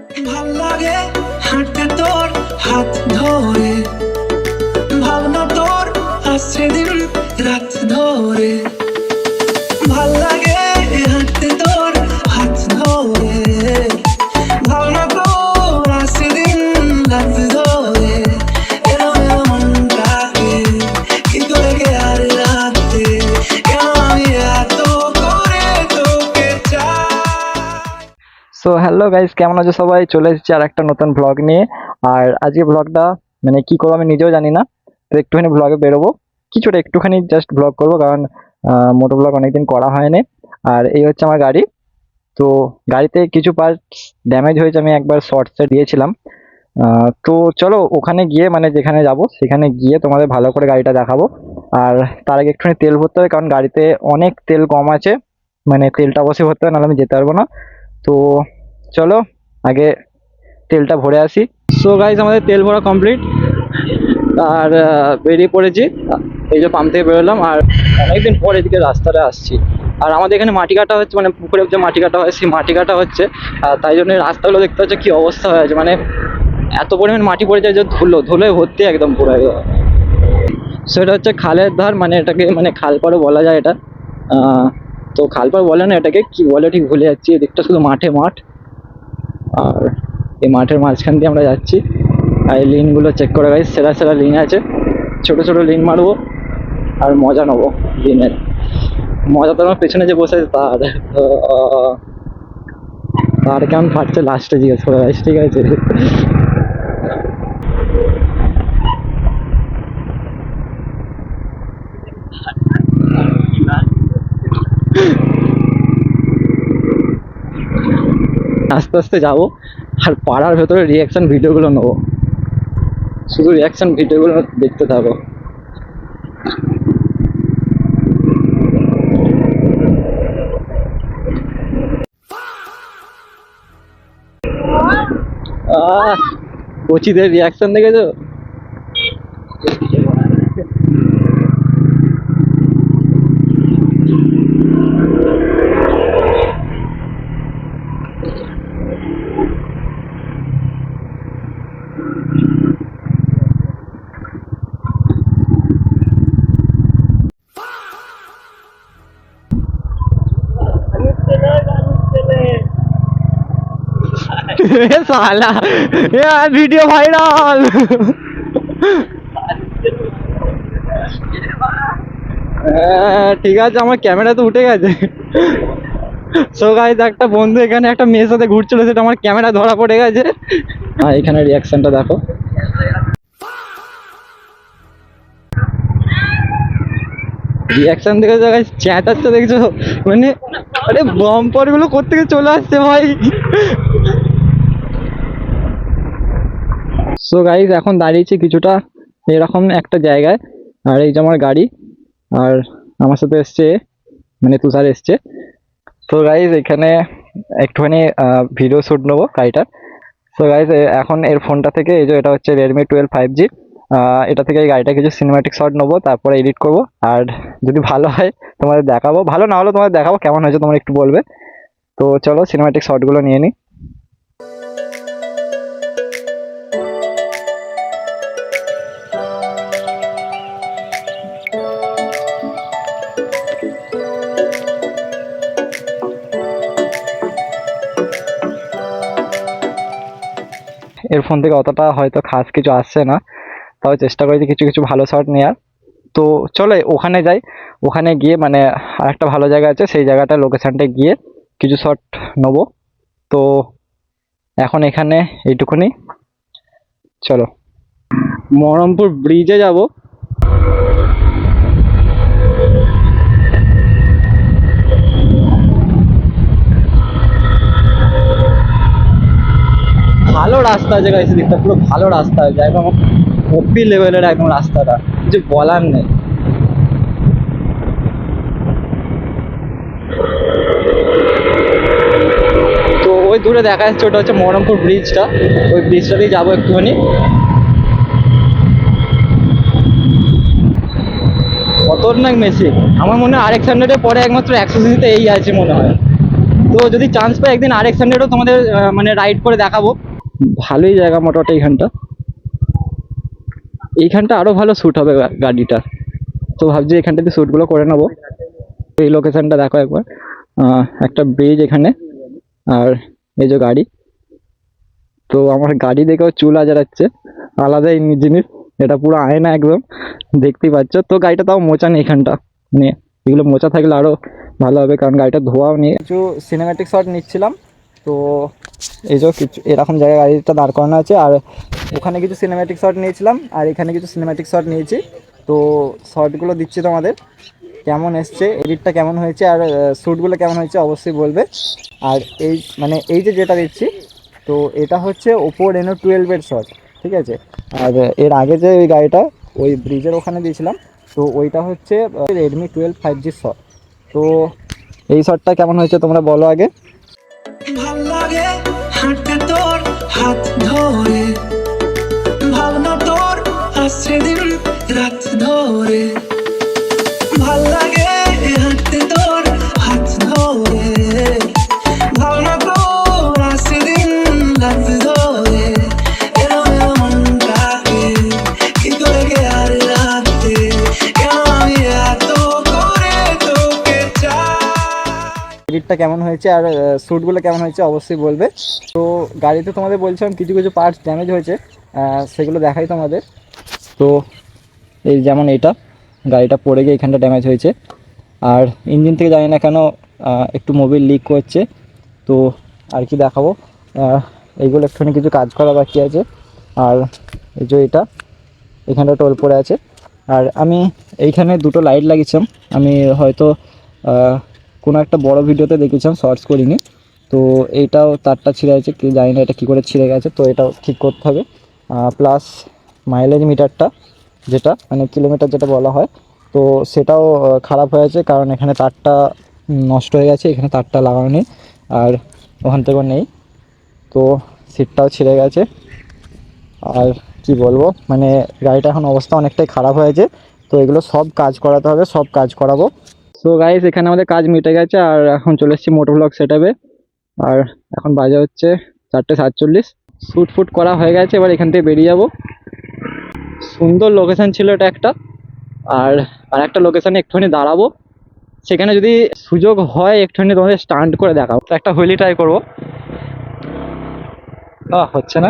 ভাল লাগে হাঁটতে তোর হাত ধরে, ভাবনা তোর আসছে দিন রাত ধরে। ভাল লাগে হাঁটতে তোর হাত ধরে, ভাবনা তোর আসছে দিন রাত ধরে। এরম মনটাকে কি করে গে আর রাতে, কেন আমি এত করে তোকে চাই। সো হ্যালো গাইস, কেমন আছো সবাই? চলে এসেছি আর একটা নতুন ব্লগ নিয়ে। আর আজকে ব্লগটা মানে কি করবো আমি নিজেও জানি না, তো একটুখানি ব্লগে বেরোবো, কিছুটা একটুখানি জাস্ট ব্লগ করবো, কারণ মোটো ব্লগ অনেকদিন করা হয়নি। আর এই হচ্ছে আমার গাড়ি। তো গাড়িতে কিছু পার্টস ড্যামেজ হয়েছে, আমি একবার শর্টসে দিয়েছিলাম। তো চলো ওখানে গিয়ে মানে যেখানে যাব সেখানে গিয়ে তোমাদের ভালো করে গাড়িটা দেখাবো। আর তার আগে একটুখানি তেল ভরতে হবে, কারণ গাড়িতে অনেক তেল কম আছে, মানে তেলটা অবশ্যই ভরতে হবে, নাহলে আমি যেতে পারবো না। তো চলো আগে তেলটা ভরে আসি। সো গাইজ, আমাদের তেল ভরা কমপ্লিট আর বেরিয়ে পড়েছি। এই যে পাম্প থেকে বেরোলাম, আর অনেকদিন পর এদিকে রাস্তাটা আসছি। আর আমাদের এখানে মাটি কাটা হচ্ছে, মানে পুকুরে যে মাটি কাটা হয় সেই মাটি কাটা হচ্ছে। আর তাই জন্য এই রাস্তাগুলো দেখতে হচ্ছে কি অবস্থা হয়ে আছে, মানে এত পরিমাণ মাটি পড়ে যায় যে ধুলোয় ভর্তি একদম পুরো। সেটা হচ্ছে খালের ধার, মানে এটাকে মানে খালপাড়ও বলা যায় এটা। তো খালপাড় বলে না, এটাকে কি বলে ঠিক ভুলে যাচ্ছি। এদিকটা শুধু মাঠ, আর এই মাঠের মাঝখান দিয়ে আমরা যাচ্ছি। আর এই লিনগুলো চেক করে গাইস, সেরা লিন আছে, ছোট ছোট লিন মারবো আর মজা নেবো লিনের। মজা তো আমার পেছনে যে বসে আছে তার কেমন ফাটছে লাস্টে জিজ্ঞেস করে গাইস, ঠিক আছে? আস্তে আস্তে যাবো, আর পাড়ার ভেতরে রিয়াকশন ভিডিওগুলো নেবো, শুধু রিয়াকশন ভিডিওগুলো দেখতে থাকো। কোচিদের রিয়াকশন দেখেছো? साला यार वीडियो वायरल। ঠিক আছে, আমার ক্যামেরা তো উঠে গেছে। সো গাইস, একটা বন্ধু এখানে একটা মেয়ের সাথে ঘুরছিল, সেটা আমার ক্যামেরা ধরা পড়ে গেছে। আর এখানে রিয়াকশনটা দেখো। রিয়াকশন দেখেছো গাইস? চেঁচাচ্ছে দেখছো? মানে আরে বাম্পার গুলো কোত্থেকে চলে আসছে ভাই। সো গাইস, এখন দাঁড়িয়েছি কিছুটা এরকম একটা জায়গায়, আর এই যে আমার গাড়ি, আর আমার সাথে এসছে মানে তুষার এসছে। তো গাইস, এখানে একটুখানি ভিডিও শ্যুট নেবো গাড়িটার। সো গাইস, এখন এর ফোনটা থেকে, এই যে এটা হচ্ছে রেডমি 12 5G, এটা থেকে এই গাড়িটা কিছু সিনেম্যাটিক শট নেবো, তারপরে এডিট করবো। আর যদি ভালো হয় তোমাদের দেখাবো, ভালো না হলে তোমাদের দেখাবো কেমন হয়েছে, তোমরা একটু বলবে। তো চলো সিনেম্যাটিক শটগুলো নিয়ে নিই। এর ফোন থেকে অতটা হয়তো খাস কিছু আসছে না, তাও চেষ্টা করেছি কিছু কিছু ভালো শট নেওয়ার। তো চলো ওখানে যাই, ওখানে গিয়ে মানে আরেকটা ভালো জায়গা আছে, সেই জায়গাটা লোকেশনটা গিয়ে কিছু শট নেবো। তো এখন এখানে এইটুকুনি, চলো মহরমপুর ব্রিজে যাব। ভালো রাস্তা আছে গাইস, দিকটা পুরো ভালো রাস্তা আছে একদম, ওপি লেভেলের একদম রাস্তাটা, কিছু বলার নেই। তো ওই দূরে দেখা যাচ্ছে ওটা হচ্ছে মহরমপুর ব্রিজটা, ওই ব্রিজটা দিয়ে যাবো একটুখানি। খতরনাক মেশিন, আমার মনে হয় RX 100-এর পরে একমাত্র 100cc-তে এই আছে মনে হয়। তো যদি চান্স পাই একদিন RX-100ও তোমাদের মানে রাইড করে দেখাবো। ভালোই জায়গা মোটামুটি এইখানটা আরো ভালো শ্যুট হবে গাড়িটা। তো ভাবছি এখানটাতে শ্যুটগুলো করে নেবো। এই লোকেশনটা দেখো একবার, একটা ব্রিজ এখানে, আর এই যে গাড়ি। তো আমার গাড়ি দেখেও চুল আজরাচ্ছে, আলাদাই জিনিস। এটা পুরো আয়না একদম, দেখতেই পাচ্ছ। তো গাড়িটা তাও মোচা নেই এখানটা, মানে এগুলো মোচা থাকলে আরো ভালো হবে, কারণ গাড়িটা ধোয়াও নেই। কিছু সিনেম্যাটিক শট নিচ্ছিলাম, তো এই যে কিছু এরকম জায়গায় গাড়িটা দাঁড় করানো আছে, আর ওখানে কিছু সিনেম্যাটিক শট নিয়েছিলাম, আর এখানে কিছু সিনেম্যাটিক শট নিয়েছি। তো শর্টগুলো দিচ্ছি তোমাদের, কেমন এসছে, এডিটটা কেমন হয়েছে, আর শ্যুটগুলো কেমন হয়েছে অবশ্যই বলবে। আর এই মানে এই যে যেটা দিচ্ছি, তো এটা হচ্ছে ওপো রেনো 12-এর শট, ঠিক আছে। আর এর আগে যে ওই গাড়িটা ওই ব্রিজের ওখানে দিয়েছিলাম, তো ওইটা হচ্ছে রেডমি 12 5G শট। তো এই শটটা কেমন হয়েছে তোমরা বলো আগে। ভাল লাগে হাঁটতে তোর হাত ধরে, ভাবনা তোর আসছে দিন রাত ধরে। ভাল লাগে হাঁটতে তোর হাত ধরে, ভাবনা তোর আসছে দিন রাত ধরে। এলো এলো মনটাকে কি করে গে আর রাতে, কেন আমি এত করে তোকে চাই। এডিটটা কেমন হয়েছে আর শ্যুটগুলো কেমন হয়েছে অবশ্যই বলবে। তো গাড়িতে তোমাদের বলছিলাম কিছু কিছু পার্টস ড্যামেজ হয়েছে, সেগুলো দেখাই তোমাদের। তো এই যেমন এটা গাড়িটা পড়ে গিয়ে এখানটা ড্যামেজ হয়েছে, আর ইঞ্জিন থেকে জানি না কেন একটু মোবিল লিক করছে। তো আর কি দেখাবো, এইগুলো একটুখানি কিছু কাজ করা বাকি আছে। আর এই যে এটা এখানটা টোল পড়ে আছে, আর আমি এইখানে দুটো লাইট লাগিয়েছিলাম। আমি হয়তো কোনো একটা বড় ভিডিওতে দেখেছিলাম, শর্টস করিনি। তো এইটাও তারটা ছিঁড়ে আছে, কি জানি না এটা কী করে ছিঁড়ে গেছে, তো এটাও ঠিক করতে হবে। প্লাস মাইলেজ মিটারটা, যেটা মানে কিলোমিটার যেটা বলা হয়, তো সেটাও খারাপ হয়েছে, কারণ এখানে তারটা নষ্ট হয়ে গেছে, এখানে তারটা লাগানো নেই, আর ওখান থেকেও নেই। তো সিটটাও ছিঁড়ে গেছে। আর কি বলবো, মানে গাড়িটা এখন অবস্থা অনেকটাই খারাপ হয়েছে। তো এগুলো সব কাজ করাতে হবে, সব কাজ করাবো। সো গাইস, এখানে আমাদের কাজ মিটে গেছে, আর এখন চলে এসেছি মোটো ব্লগ সেটআপে। আর এখন বাজে হচ্ছে 4:47। শ্যুট ফুট করা হয়ে গেছে, এবার এখান থেকে বেরিয়ে যাবো। সুন্দর লোকেশন ছিল এটা একটা, আর একটা লোকেশনে একটুখানি দাঁড়াবো, সেখানে যদি সুযোগ হয় একটুখানি তোমাদের স্টান্ট করে দেখাবো। তো একটা হুইলি ট্রাই করবো। হচ্ছে না,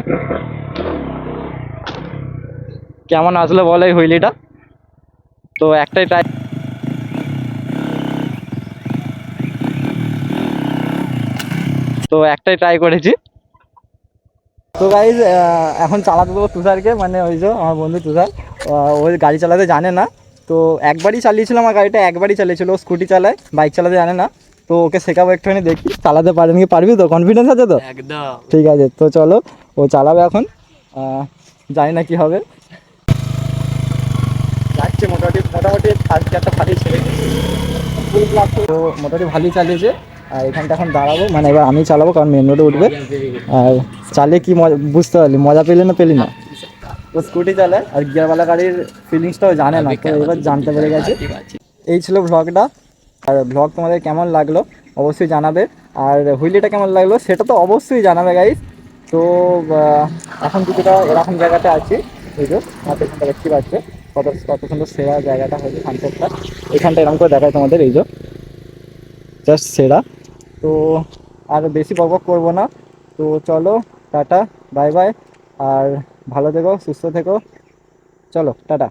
কেমন আসলে বলো এই হুইলিটা। তো একটাই ট্রাই, করেছি। তো গাইজ এখন চালাতে দেবো তুষারকে, মানে ওই যে আমার বন্ধু তুষার, ওই গাড়ি চালাতে জানে না। তো একবারই চালিয়েছিল আমার গাড়িটা, একবারই চালিয়েছিল। স্কুটি চালায়, বাইক চালাতে জানে না। তো ওকে শেখাবো একটুখানি, দেখি চালাতে পারবি কি, পারবি তো? কনফিডেন্স আছে তো? একদম। ঠিক আছে, তো চলো ও চালাবে এখন। জানি না কি হবে, যাচ্ছে মোটামুটি আজকে একটা ভালোই ছেড়ে, তো মোটামুটি ভালোই চালিয়েছে। আর এখানটা এখন দাঁড়াবো, মানে এবার আমি চালাবো, কারণ মেন রোডে উঠবে। আর চালিয়ে কি বুঝতে পারলি, মজা পেলি না পেলি না? তো স্কুটি চালায়, আর গিয়ারওয়ালা গাড়ির ফিলিংসটাও জানে না, তো এবার জানতে পেরে গেছে। এই ছিল ভ্লগটা। আর ভ্লগ তোমাদের কেমন লাগলো অবশ্যই জানাবে, আর হুইলিটা কেমন লাগলো সেটা তো অবশ্যই জানাবে গাইস। তো এখন কিছুটা এরকম জায়গাতে আছি, এই যে হাতে দেখতে পাচ্ছে কত কত সুন্দর সেরা জায়গাটা হয়েছে, সানসেটটা এখানটা এরকম করে দেখায় তোমাদের, এই যে জাস্ট সেরা। তো আর বেশি বকবক করবো না, তো চলো টাটা বাই বাই, আর ভালো থেকো, সুস্থ থেকো, চলো টাটা।